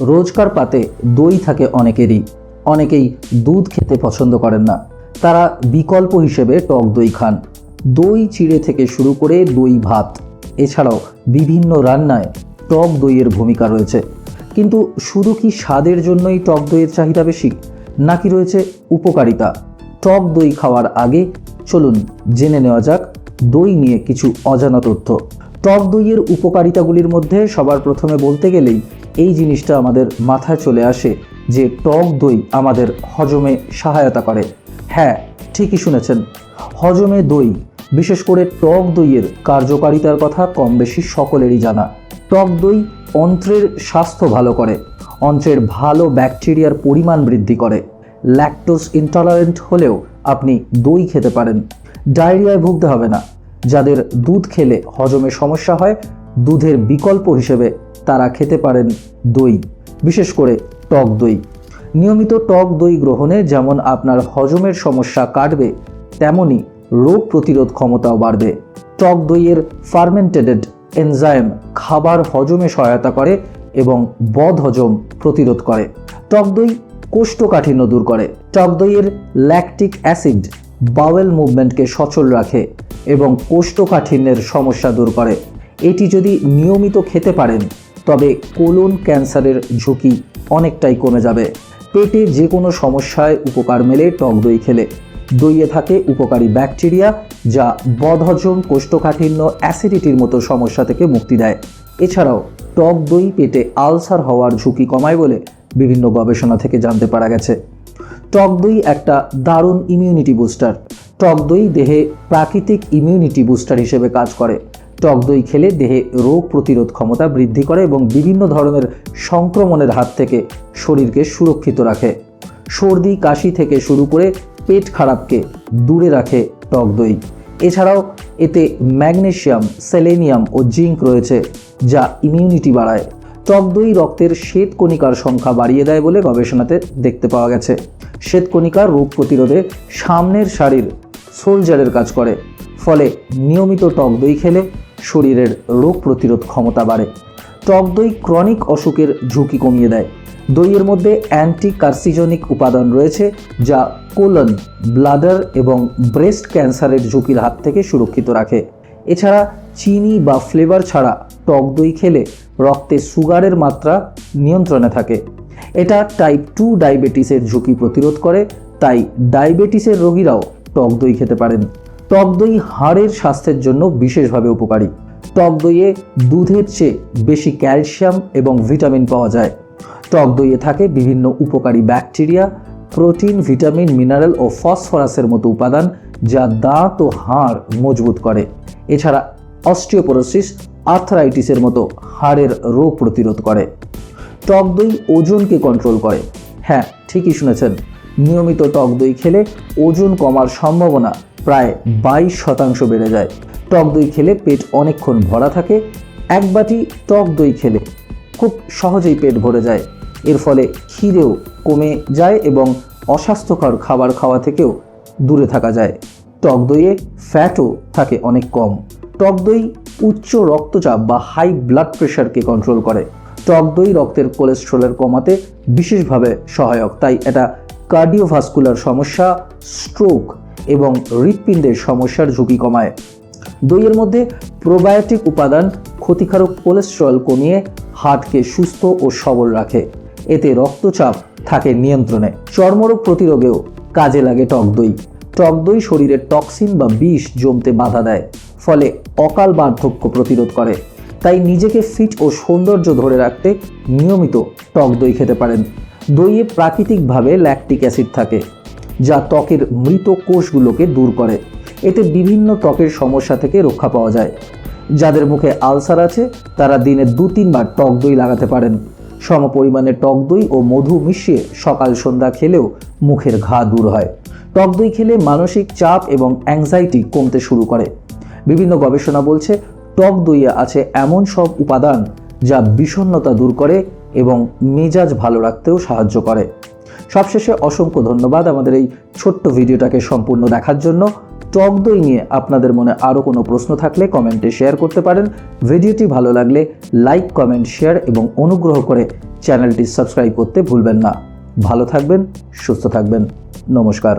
রোজকার পাতে দই থাকে অনেকেরই। অনেকেই দুধ খেতে পছন্দ করেন না, তারা বিকল্প হিসেবে টক দই খান। দই চিড়ে থেকে শুরু করে দই ভাত, এছাড়াও বিভিন্ন রান্নায় টক দইয়ের ভূমিকা রয়েছে। কিন্তু শুধু কি স্বাদের জন্যই টক দইয়ের চাহিদা বেশি, নাকি রয়েছে উপকারিতা? টক দই খাওয়ার আগে চলুন জেনে নেওয়া যাক দই নিয়ে কিছু অজানা তথ্য। টক দইয়ের উপকারিতাগুলির মধ্যে সবার প্রথমে বলতে গেলেই এই জিনিসটা আমাদের মাথায় চলে আসে যে টক দই আমাদের হজমে সহায়তা করে। হ্যাঁ, ঠিকই শুনেছেন, হজমে দই, বিশেষ করে টক দইয়ের কার্যকারিতার কথা কম বেশি সকলেরই জানা। টক দই অন্ত্রের স্বাস্থ্য ভালো করে, অন্ত্রের ভালো ব্যাকটেরিয়ার পরিমাণ বৃদ্ধি করে। ল্যাকটোজ ইনটলারেন্ট হলেও আপনি দই খেতে পারেন, ডায়রিয়ায় ভুগতে হবে না। যাদের দুধ খেলে হজমে সমস্যা হয়, দুধের বিকল্প হিসেবে তারা খেতে পারেন দই, বিশেষ করে টক দই। নিয়মিত টক দই গ্রহণে যেমন আপনার হজমের সমস্যা কাটবে, তেমনি রোগ প্রতিরোধ ক্ষমতাও বাড়বে। টক দইয়ের ফার্মেন্টেড এনজাইম খাবার হজমে সহায়তা করে এবং বদহজম প্রতিরোধ করে। টক দই কোষ্ঠকাঠিন্য দূর করে। টক দইয়ের ল্যাকটিক অ্যাসিড বাওয়েল মুভমেন্টকে সচল রাখে এবং কোষ্ঠকাঠিন্যের সমস্যা দূর করে। এটি যদি নিয়মিত খেতে পারেন তবে কোলন ক্যান্সারের ঝুঁকি অনেকটাই কমে যাবে। পেটে যে কোনো সমস্যায় উপকার মেলে টক দই খেলে। দইয়ে থাকে উপকারী ব্যাকটেরিয়া যা বদহজম, কোষ্ঠকাঠিন্য, অ্যাসিডিটির মতো সমস্যা থেকে মুক্তি দেয়। এছাড়াও টক দই পেটে আলসার হওয়ার ঝুঁকি কমায় বলে বিভিন্ন গবেষণা থেকে জানতে পারা গেছে। টক দই একটা দারুণ ইমিউনিটি বুস্টার। টক দই দেহে প্রাকৃতিক ইমিউনিটি বুস্টার হিসেবে কাজ করে। টক দই খেলে দেহে রোগ প্রতিরোধ ক্ষমতা বৃদ্ধি করে এবং বিভিন্ন ধরনের সংক্রমণের হাত থেকে শরীরকে সুরক্ষিত রাখে। সর্দি কাশি থেকে শুরু করে পেট খারাপকে দূরে রাখে টক দই। এছাড়াও এতে ম্যাগনেসিয়াম, সেলেনিয়াম ও জিঙ্ক রয়েছে যা ইমিউনিটি বাড়ায়। টক দই রক্তের শ্বেতকণিকার সংখ্যা বাড়িয়ে দেয় বলে গবেষণাতে দেখতে পাওয়া গেছে। শ্বেতকণিকা রোগ প্রতিরোধে সামনের সারির সোলজারের কাজ করে। ফলে নিয়মিত টক দই খেলে শরীরের রোগ প্রতিরোধ ক্ষমতা বাড়ে। টক দই ক্রনিক অসুখের ঝুঁকি কমিয়ে দেয়। দইয়ের মধ্যে অ্যান্টি কার্সিজনিক উপাদান রয়েছে যা কোলন, ব্লাডার এবং ব্রেস্ট ক্যান্সারের ঝুঁকির হাত থেকে সুরক্ষিত রাখে। এছাড়া চিনি বা ফ্লেভার ছাড়া টক দই খেলে রক্তে সুগারের মাত্রা নিয়ন্ত্রণে থাকে। এটা টাইপ 2 ডায়াবেটিসের ঝুঁকি প্রতিরোধ করে, তাই ডায়াবেটিসের রোগীরাও টক দই খেতে পারেন। টক দই হাড়ের স্বাস্থ্যের জন্য বিশেষভাবে উপকারী। টক দইয়ে দুধের চেয়ে বেশি ক্যালসিয়াম এবং ভিটামিন পাওয়া যায়। টক দইয়ে থাকে বিভিন্ন উপকারী ব্যাকটেরিয়া, প্রোটিন, ভিটামিন, মিনারেল ও ফসফরাসের মতো উপাদান যা দাঁত ও হাড় মজবুত করে। এছাড়া অস্টিওপোরোসিস, আর্থ্রাইটিসের মতো হাড়ের রোগ প্রতিরোধ করে। টক দই ওজনকে কন্ট্রোল করে। হ্যাঁ, ঠিকই শুনেছেন, নিয়মিত টক দই খেলে ওজন কমার সম্ভাবনা প্রায় 22% বেড়ে যায়। টক দই খেলে পেট অনেকক্ষণ ভরা থাকে। এক বাটি টক দই খেলে খুব সহজেই পেট ভরে যায়। এর ফলে খিদেও কমে যায় এবং অস্বাস্থ্যকর খাবার খাওয়া থেকেও দূরে থাকা যায়। টক দইয়ে ফ্যাটও থাকে অনেক কম। টক দই উচ্চ রক্তচাপ বা হাই ব্লাড প্রেশারকে কন্ট্রোল করে। টক দই রক্তের কোলেস্টেরলের কমাতে বিশেষভাবে সহায়ক, তাই এটা কার্ডিওভাস্কুলার সমস্যা, স্ট্রোক এবং হৃৎপিণ্ডের সমস্যার ঝুঁকি কমায়। দইয়ের মধ্যে প্রোবায়োটিক উপাদান ক্ষতিকারক কোলেস্টেরল কমিয়ে হার্টকে সুস্থ ও সবল রাখে। এতে রক্তচাপ থাকে নিয়ন্ত্রণে। চর্মরোগ প্রতিরোধেও কাজে লাগে টক দই। টক দই শরীরের টক্সিন বা বিষ জমতে বাধা দেয়, ফলে অকাল বার্ধক্য প্রতিরোধ করে। তাই নিজেকে ফিট ও সৌন্দর্য ধরে রাখতে নিয়মিত টক দই খেতে পারেন। দইয়ে প্রাকৃতিকভাবে ল্যাকটিক অ্যাসিড থাকে যা ত্বকের মৃত কোষগুলোকে দূর করে। এতে বিভিন্ন ত্বকের সমস্যা থেকে রক্ষা পাওয়া যায়। যাদের মুখে আলসার আছে তারা দিনে 2-3 বার টক দই লাগাতে পারেন। সমপরিমাণে টক দই ও মধু মিশিয়ে সকাল সন্ধ্যা খেলেও মুখের ঘা দূর হয়। টক দই খেলে মানসিক চাপ এবং অ্যাংজাইটি কমতে শুরু করে। বিভিন্ন গবেষণা বলছে টক দইয়ে আছে এমন সব উপাদান যা বিষণ্ণতা দূর করে এবং মেজাজ ভালো রাখতেও সাহায্য করে। সবশেষে অসংখ্য ধন্যবাদ আমাদের এই ছোট্ট ভিডিওটাকে সম্পূর্ণ দেখার জন্য। টক দই নিয়ে আপনাদের মনে আরও কোনো প্রশ্ন থাকলে কমেন্টে শেয়ার করতে পারেন। ভিডিওটি ভালো লাগলে লাইক, কমেন্ট, শেয়ার এবং অনুগ্রহ করে চ্যানেলটি সাবস্ক্রাইব করতে ভুলবেন না। ভালো থাকবেন, সুস্থ থাকবেন। নমস্কার।